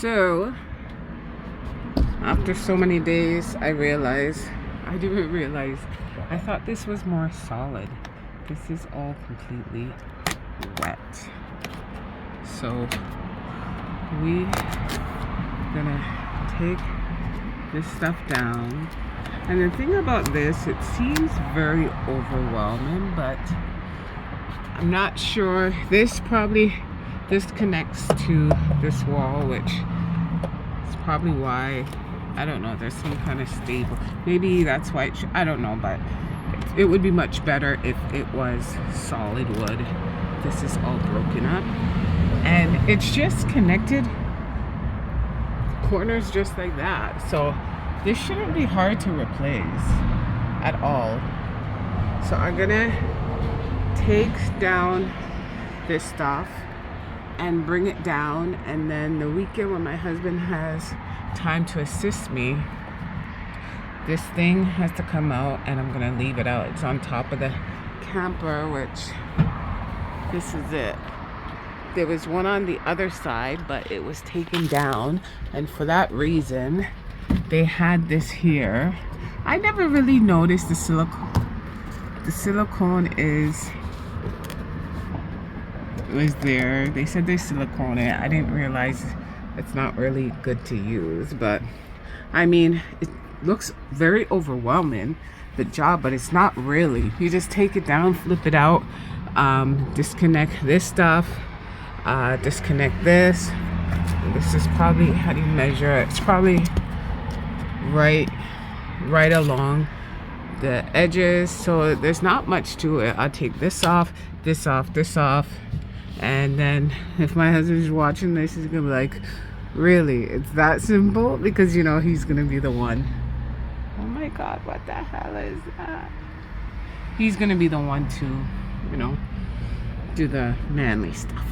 So after so many days, I didn't realize, I thought this was more solid. This is all completely wet. So we gonna take this stuff down. And the thing about this, it seems very overwhelming, but I'm not sure. This connects to this wall, which is probably why, I don't know, there's some kind of stable, maybe that's why I don't know, but it would be much better if it was solid wood. This is all broken up and it's just connected corners just like that, so this shouldn't be hard to replace at all. So I'm gonna take down this stuff and bring it down, and then the weekend when my husband has time to assist me, this thing has to come out and I'm gonna leave it out. It's on top of the camper, which this is it. There was one on the other side, but it was taken down, and for that reason they had this here. I never really noticed the silicone. The silicone was there. They said they silicone it. I didn't realize it's not really good to use, but I mean, it looks very overwhelming, the job, but it's not really. You just take it down, flip it out, disconnect this stuff, disconnect this. This is probably, how do you measure it? It's probably right along the edges, so there's not much to it. I'll take this off, this off, this off, and then if my husband's watching this, he's gonna be like, really, it's that simple? Because you know he's gonna be the one, oh my god, what the hell is that? He's gonna be the one to, you know, do the manly stuff.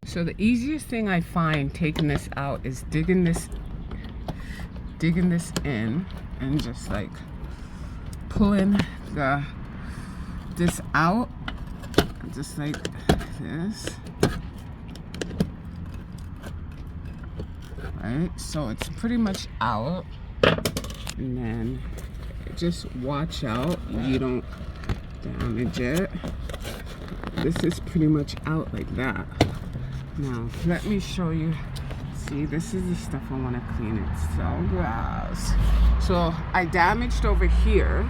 So the easiest thing I find taking this out is digging this in and just like pulling this out, just like this, right? So it's pretty much out, and then just watch out you don't damage it. This is pretty much out like that. Now let me show you. See, this is the stuff I want to clean. It's so gross. So I damaged over here.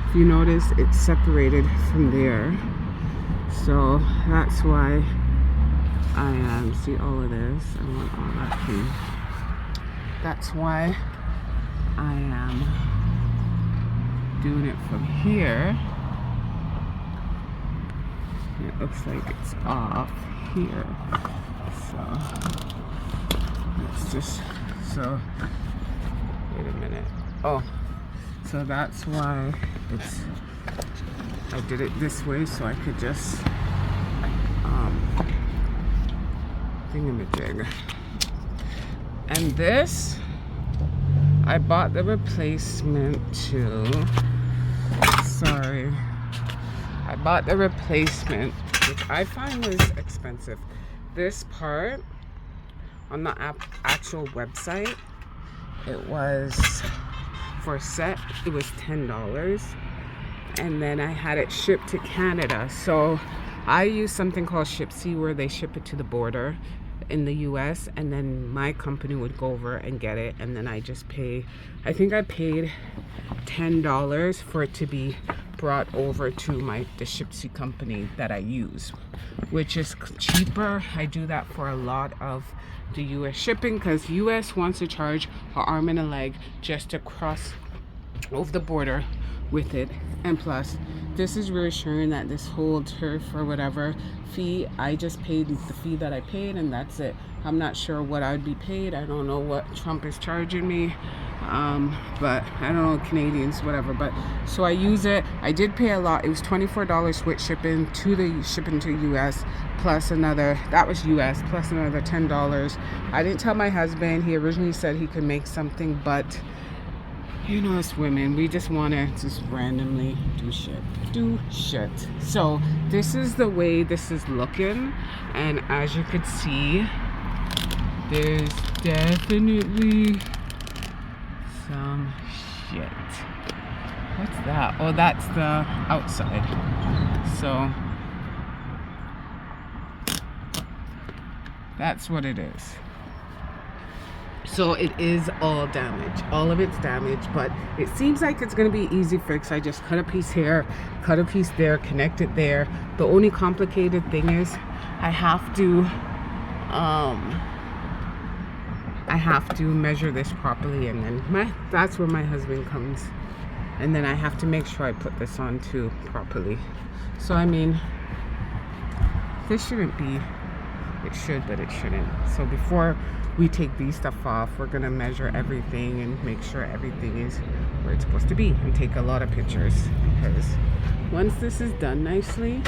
If you notice, it's separated from there. So that's why I see all of this. I want all that clean. That's why I am doing it from here. It looks like it's off here. So it's just, so wait a minute. Oh, so that's why I did it this way, so I could just thingamajig. And this, I bought the replacement too. Sorry, I bought the replacement, which I find was expensive. This part on the actual website, it was for a set, it was $10, and then I had it shipped to Canada. So I use something called ShipSee, where they ship it to the border in the US, and then my company would go over and get it, and then I just pay, I think I paid $10 for it to be brought over to the ShipSee company that I use, which is cheaper. I do that for a lot of the US shipping, because US wants to charge an arm and a leg just to cross over the border with it. And plus, this is reassuring that this whole turf or whatever fee, I just paid the fee that I paid, and that's it. I'm not sure what I'd be paid. I don't know what Trump is charging me, but I don't know, Canadians, whatever. But so I use it. I did pay a lot. It was $24 with shipping to US, plus another, that was US, plus another $10. I didn't tell my husband. He originally said he could make something, but you know, us women, we just want to just randomly do shit. So this is the way this is looking, and as you could see, there's definitely some shit. What's that? Oh, that's the outside. So that's what it is. So it is all damaged. All of it's damaged, but it seems like it's gonna be easy fix. I just cut a piece here, cut a piece there, connect it there. The only complicated thing is I have to measure this properly, and then that's where my husband comes. And then I have to make sure I put this on too properly. So I mean, this shouldn't be, it should, but it shouldn't. So before we take these stuff off, we're gonna measure everything and make sure everything is where it's supposed to be, and take a lot of pictures, because once this is done nicely,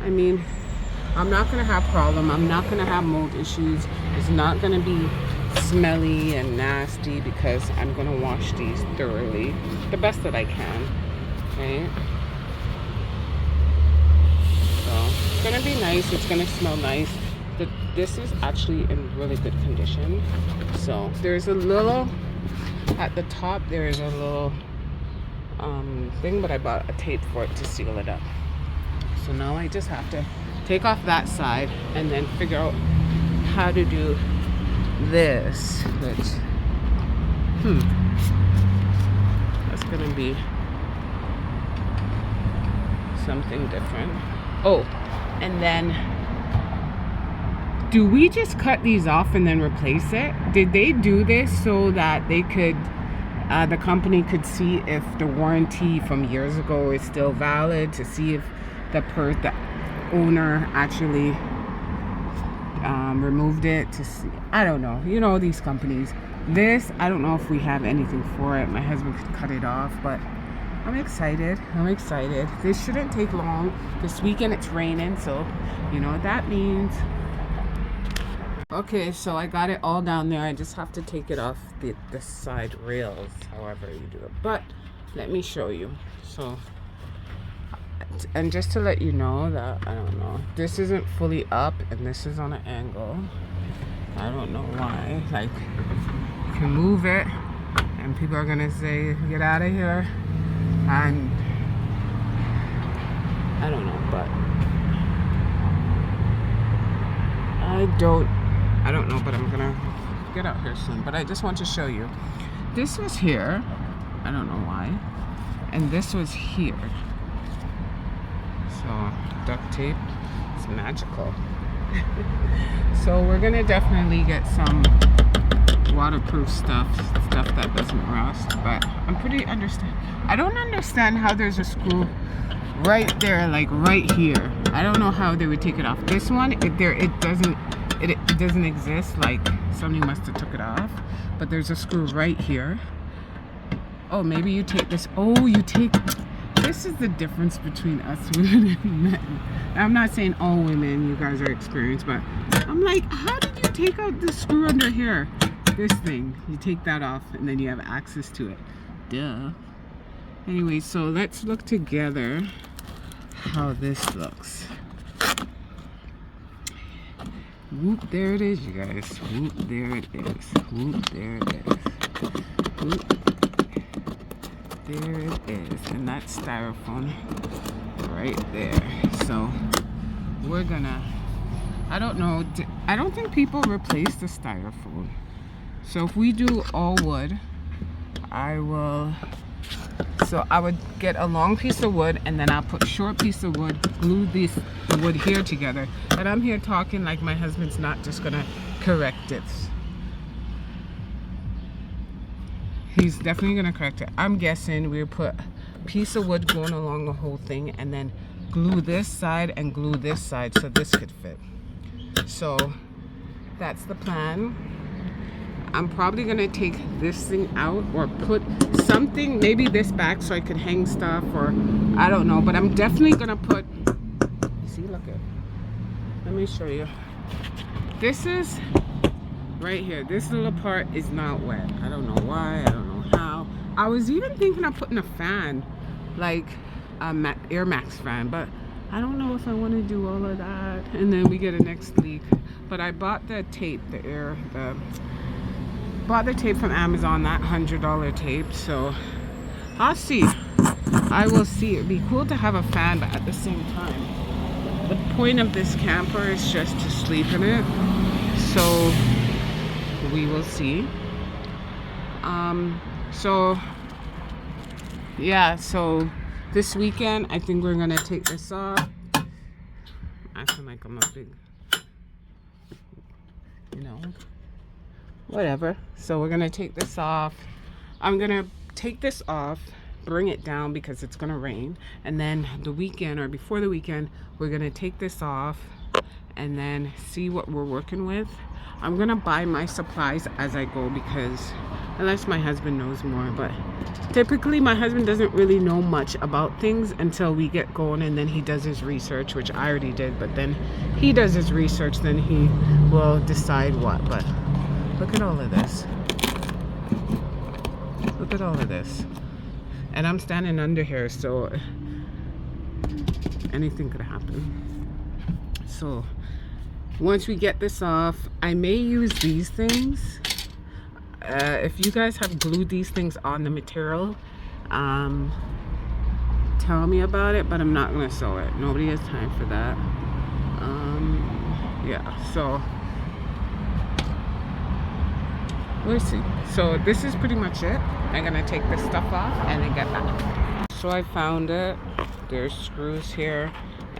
I mean, I'm not gonna have problem. I'm not gonna have mold issues. It's not gonna be smelly and nasty, because I'm gonna wash these thoroughly, the best that I can, right? So it's gonna be nice. It's gonna smell nice. This is actually in really good condition. So there's a little, at the top there is a little thing, but I bought a tape for it to seal it up. So now I just have to take off that side and then figure out how to do this, which that's gonna be something different. Oh, and then do we just cut these off and then replace it? Did they do this so that they could, the company could see if the warranty from years ago is still valid, to see if the owner actually removed it, to see? I don't know. You know, these companies. This, I don't know if we have anything for it. My husband could cut it off, but I'm excited. I'm excited. This shouldn't take long. This weekend it's raining, so you know what that means. Okay, so I got it all down there. I just have to take it off the side rails, however you do it. But let me show you. So, and just to let you know that, I don't know, this isn't fully up and this is on an angle. I don't know why. Like, you can move it and people are gonna say, get out of here. And I don't know, but I don't know, but I'm gonna get out here soon. But I just want to show you. This was here. I don't know why. And this was here. So duct tape is magical. So we're gonna definitely get some waterproof stuff that doesn't rust. But I'm pretty I don't understand how there's a screw right there, like right here. I don't know how they would take it off. This one, it doesn't exist. Like somebody must have took it off. But there's a screw right here. Oh, maybe you take this. Oh, you take. This is the difference between us women and men. I'm not saying all women, you guys are experienced, but I'm like, how did you take out the screw under here? This thing, you take that off and then you have access to it. Duh. Anyway, so let's look together how this looks. Whoop, there it is, you guys. Whoop, there it is. Whoop, there it is. Whoop. There it is. And that's styrofoam right there. So we're gonna, I don't know, I don't think people replace the styrofoam. So if we do all wood, I would get a long piece of wood and then I'll put short piece of wood, glue the wood here together. And I'm here talking like my husband's not just gonna correct it. He's definitely gonna correct it. I'm guessing we'll put a piece of wood going along the whole thing and then glue this side and glue this side so this could fit. So that's the plan. I'm probably gonna take this thing out or put something, maybe this back so I could hang stuff, or I don't know, but I'm definitely gonna put, you see, look at, let me show you. This is right here. This little part is not wet. I don't know why, I don't know how. I was even thinking of putting a fan, like Air Max fan, but I don't know if I want to do all of that and then we get a next leak. but I bought the tape, bought the tape from Amazon, that $100 tape. So I'll see. I will see. It'd be cool to have a fan, but at the same time, the point of this camper is just to sleep in it. So we will see. So yeah, so this weekend I think we're gonna take this off. Acting like I'm a big, whatever. So we're gonna take this off. I'm gonna take this off, bring it down because it's gonna rain, and then the weekend or before the weekend we're gonna take this off and then see what we're working with. I'm gonna buy my supplies as I go, because unless my husband knows more, but typically my husband doesn't really know much about things until we get going, and then he does his research, which I already did, but then he does his research, then he will decide what. But look at all of this. Look at all of this. And I'm standing under here, so anything could happen. So once we get this off, I may use these things. If you guys have glued these things on the material, tell me about it, but I'm not gonna sew it. Nobody has time for that. Yeah, so we'll see. So this is pretty much it. I'm gonna take this stuff off and then get back. So I found it. There's screws here,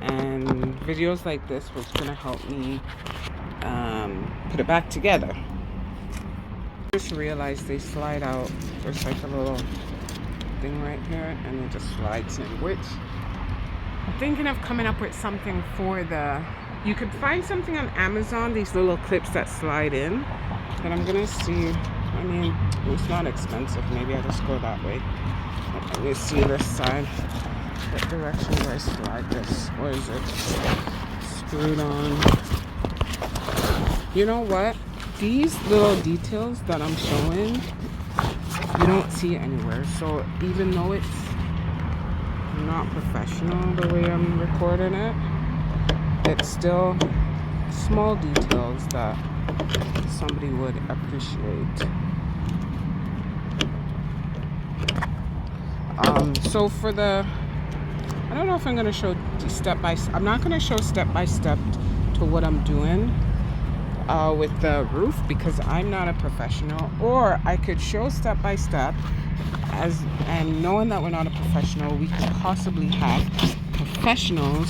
and videos like this was gonna help me put it back together. Just realized they slide out. There's like a little thing right here, and it just slides in, which I'm thinking of coming up with something for you could find something on Amazon, these little clips that slide in, but I'm gonna see. I mean, it's not expensive. Maybe I just go that way. Let me see this side. What direction do I slide this? Or is it screwed on? You know what? These little details that I'm showing, you don't see anywhere. So even though it's not professional the way I'm recording it, it's still small details that somebody would appreciate. So for I don't know if I'm going to show step by step. I'm not going to show step by step to what I'm doing with the roof, because I'm not a professional. Or I could show step by step, and knowing that we're not a professional, we could possibly have professionals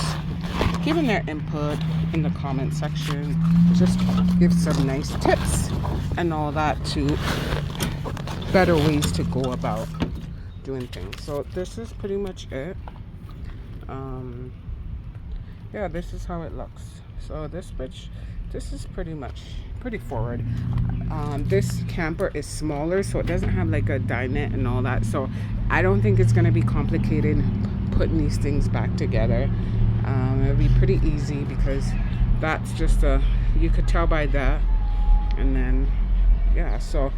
giving their input in the comment section, just give some nice tips and all that, to better ways to go about doing things. So this is pretty much it. Yeah, this is how it looks. So this is pretty forward. This camper is smaller, so it doesn't have like a dinette and all that, so I don't think it's going to be complicated putting these things back together. It'll be pretty easy, because that's just you could tell by that. And then yeah, so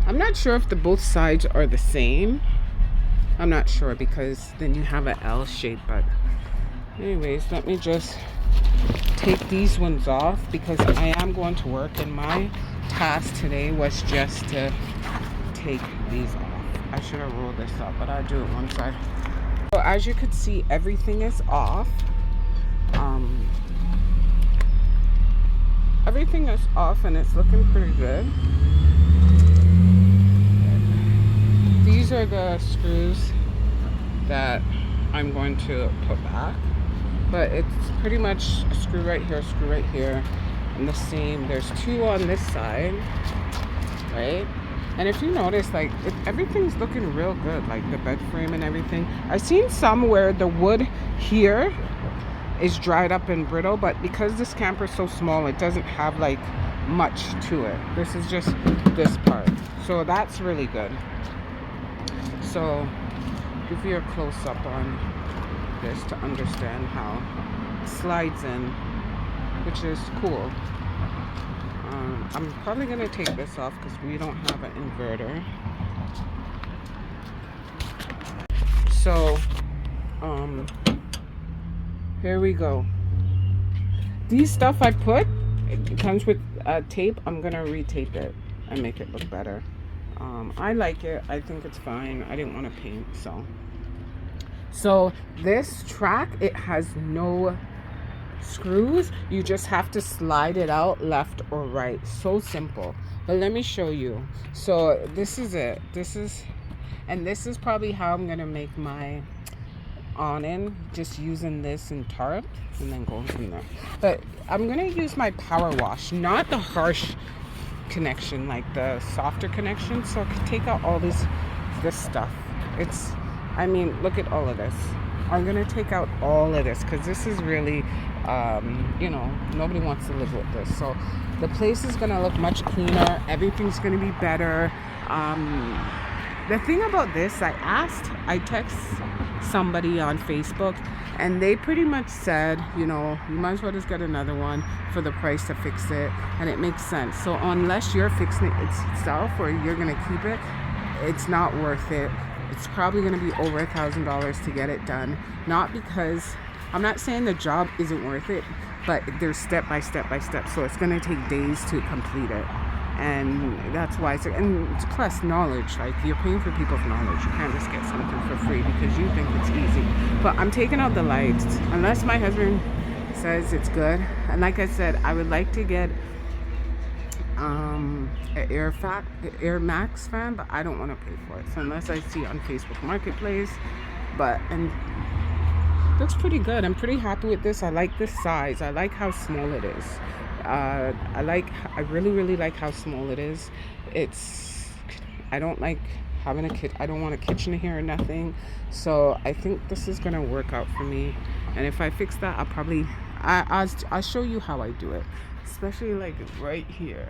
I'm not sure if both sides are the same. I'm not sure, because then you have an L shape. But anyways, let me just take these ones off, because I am going to work, and my task today was just to take these off. I should have rolled this up, but I'll do it one side. So as you could see, everything is off. Everything is off, and it's looking pretty good. These are the screws that I'm going to put back, but it's pretty much a screw right here, and the same. There's two on this side, right? And if you notice, like, everything's looking real good, like the bed frame and everything. I've seen some where the wood here is dried up and brittle, but because this camper is so small, it doesn't have like much to it. This is just this part, so that's really good. So give you a close-up on this to understand how it slides in, which is cool. I'm probably going to take this off because we don't have an inverter. So here we go. these stuff I put, it comes with tape. I'm gonna retape it and make it look better. I like it. I think it's fine. I didn't want to paint, so this track, it has no screws. You just have to slide it out left or right. So simple. But let me show you. So this is it. This is probably how I'm gonna make my awning, just using this and tarp and then going from there. But I'm gonna use my power wash, not the harsh connection, like the softer connection. So I can take out all this stuff. I mean, look at all of this. I'm gonna take out all of this because this is really nobody wants to live with this. So the place is gonna look much cleaner. Everything's gonna be better. The thing about this, I text somebody on Facebook, and they pretty much said, you might as well just get another one for the price to fix it, and it makes sense. So unless you're fixing it itself or you're gonna keep it, it's not worth it. It's probably gonna be over $1,000 to get it done. Not because, I'm not saying the job isn't worth it, but there's step by step by step. So it's gonna take days to complete it. And that's why and plus knowledge, like you're paying for people's knowledge. You can't just get something for free because you think it's easy. But I'm taking out the lights unless my husband says it's good. And like I said, I would like to get an Air Max fan, but I don't want to pay for it. So unless I see on Facebook Marketplace, and looks pretty good. I'm pretty happy with this. I like this size. I like how small it is. I really like how small it is. I don't like having I don't want a kitchen here or nothing. So I think this is gonna work out for me. And if I fix that, I'll show you how I do it. Especially like right here.